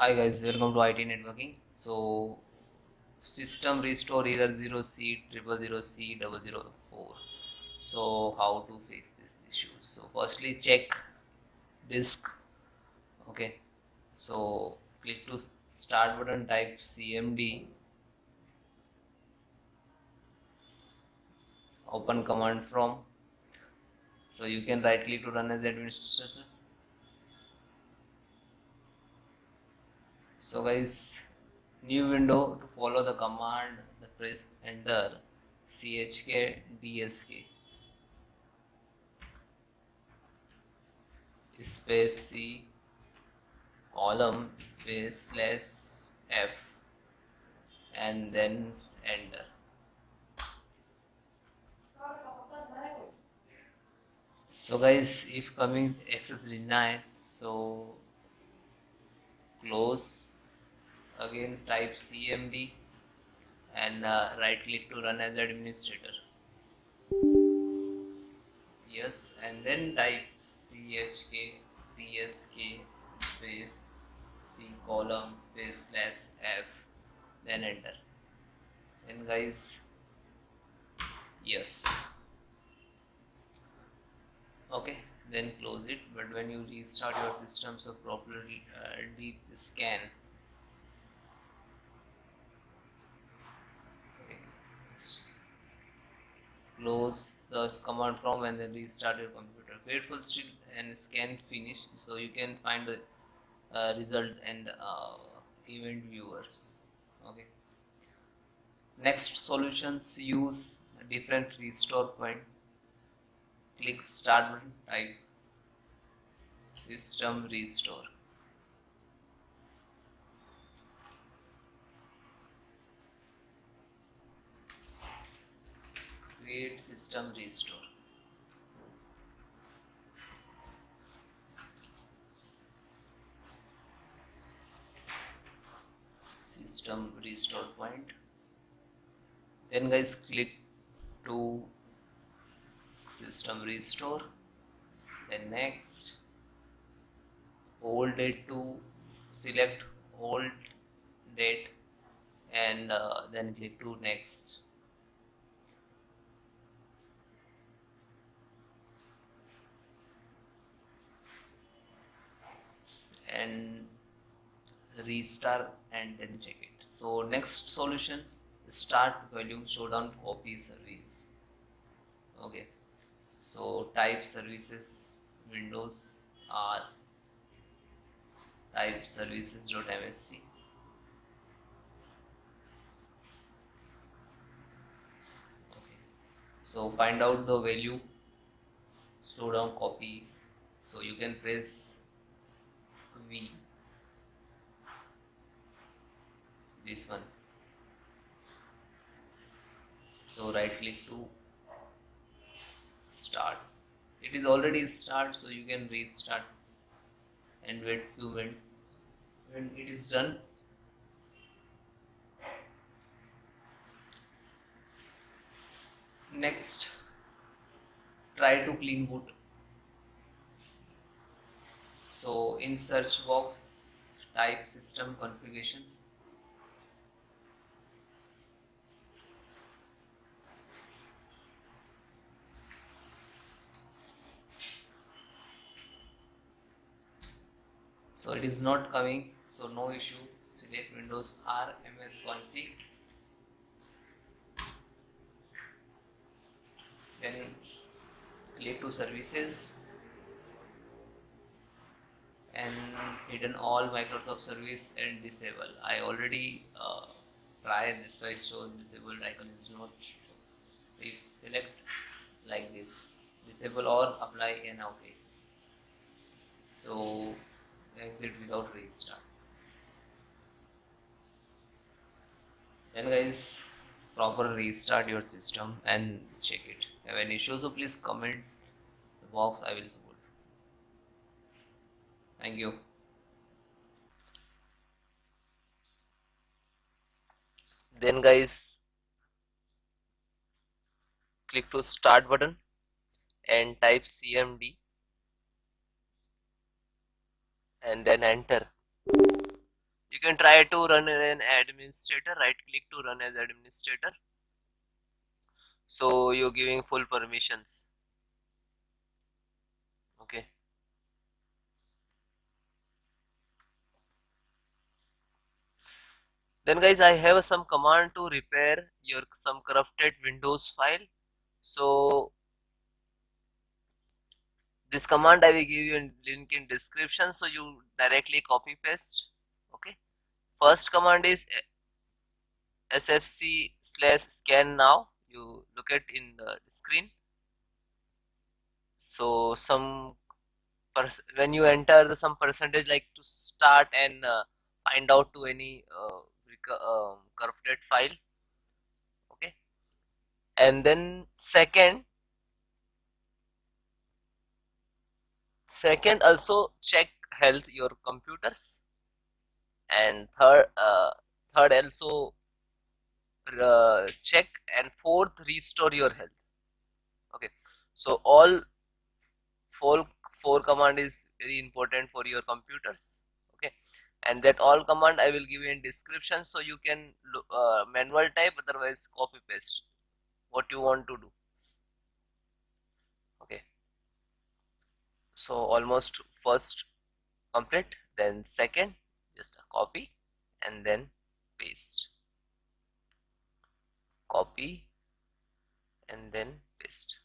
Hi guys, welcome to IT networking. So system restore error 0C000C004. So how to fix this issue? So firstly check disk. Okay, so click to start button, type CMD, open command from. So you can right click to run as administrator. So guys, new window, to follow the command, press enter CHK space C column space slash F and then enter. So guys, if coming access denied, so close, again type CMD and right click to run as administrator. Yes, and then type CHK space C column space slash F, then enter. Then guys, yes, okay, then close it. But when you restart your system, so properly deep scan, okay, close the command from and then restart your computer. Wait for still and scan finish, so you can find the result and event viewers. Okay, next solutions use a different restore point. Click start button, type system restore. Create system restore. System restore point. Then guys, click to system restore. Then next, old date to select old date and then click to next. And restart and then check it. So next solutions, start volume showdown copy service. Okay, so type services windows are type services.msc. Okay, so find out the value, slow down copy, so you can press V, this one. So right click to start. It is already start, so you can restart and wait few minutes. When it is done, next try to clean boot. So in search box type system configurations. So it is not coming, so no issue. Select Windows RMS config. Then click to services and hidden all Microsoft service and disable. I already tried, that's why it shows disabled icon is not shown. So if select like this, disable or apply an OK. So exit without restart. Then guys, proper restart your system and check it. Have any issues, so please comment the box, I will support. Thank you. Then guys, click to start button and type CMD and then enter. can try to run an administrator, right click to run as administrator, so you're giving full permissions. Okay, then guys, I have some command to repair your some corrupted Windows file. So this command I will give you a link in description, so you directly copy paste. Okay, first command is sfc/scannow. You look at in the screen. So some when you enter the some percentage like to start and find out to any corrupted file. Okay, and then second also check health your computers, and third also check, and fourth restore your health. Okay, so all four command is very important for your computers. Okay, and that all command I will give you in description, so you can manual type, otherwise copy paste what you want to do. Okay, so almost first complete, then second just a copy and then paste, copy and then paste.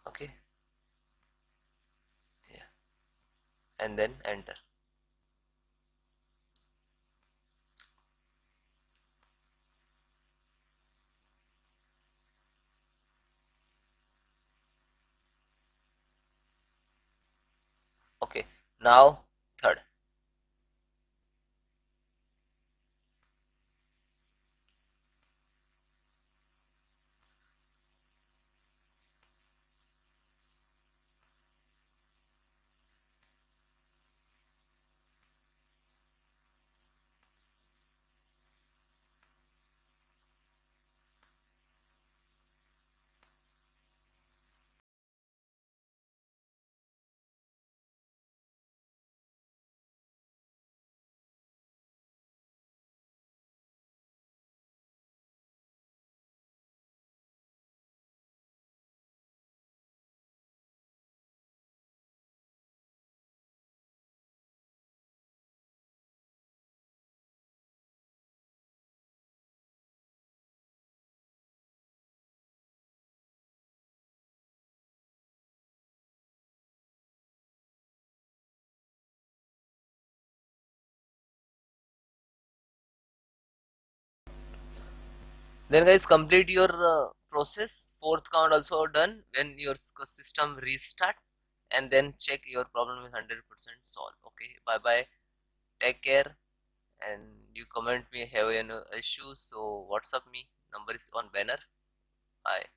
Okay, yeah, and then enter. Okay, now third. Then guys, complete your process. Fourth count also done. When your system restart, and then check your problem is 100% solved. Okay, bye bye, take care, and you comment me have any issue, so WhatsApp me, number is on banner. Bye.